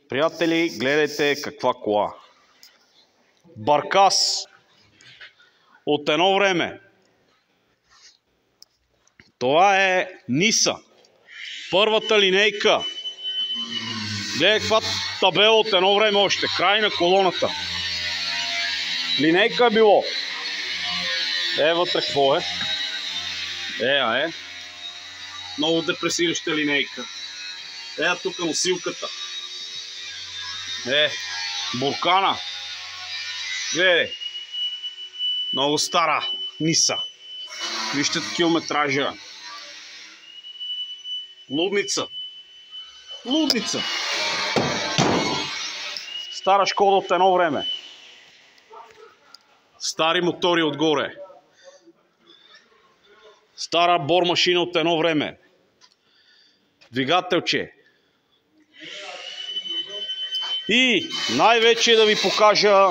Приятели, гледайте каква кола. Баркас. От едно време. Това е Ниса. Първата линейка. Гледай каква табела от едно време още. Край на колоната. Линейка е било. Вътре какво е? Много депресираща линейка. Тук носилката. Буркана. Гледай. Много стара Ниса. Вижте километража. Лудница. Стара Шкода от едно време. Стари мотори отгоре. Стара бормашина от едно време. Двигателче. И най-вече да ви покажа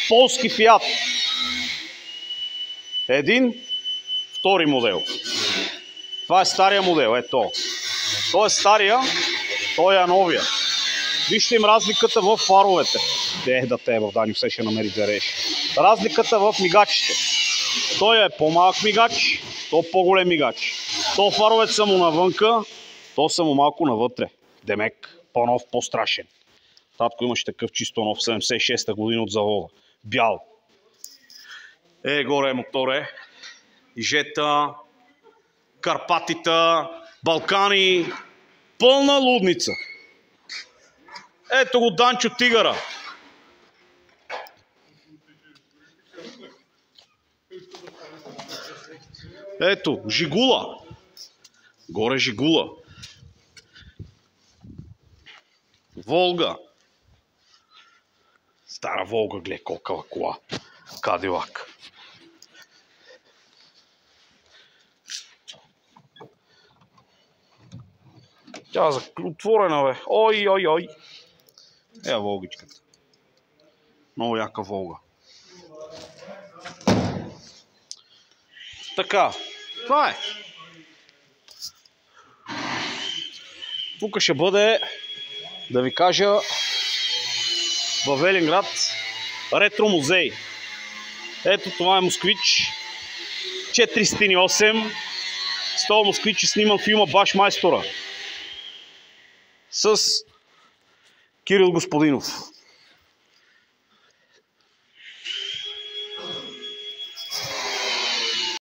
полски Фиат. Втори модел. Това е стария модел, ето. Той е стария, той е новия. Вижте им разликата в фаровете. Даню все ще намери да реши. Разликата в мигачите. Той е по-малък мигач, то по-голем мигач. То фаровете са му навънка, то са му малко навътре. Демек, по-нов, по-страшен. Татко имаше такъв чисто нов 76-та година от завода. Бял. Горе моторе. Ижета, Карпатита, Балкани. Пълна лудница. Ето го Данчо Тигъра. Ето, Жигула. Горе Жигула. Волга. Стара Волга, гледай колкава кола. Кадилак. Тя е отворена, бе. Ой. Волгичката. Много яка Волга. Така, това е. Тук ще бъде, да ви кажа, във Велинград ретро музей. Ето това е Москвич 408. С този Москвич е сниман филма Башмайстора с Кирил Господинов.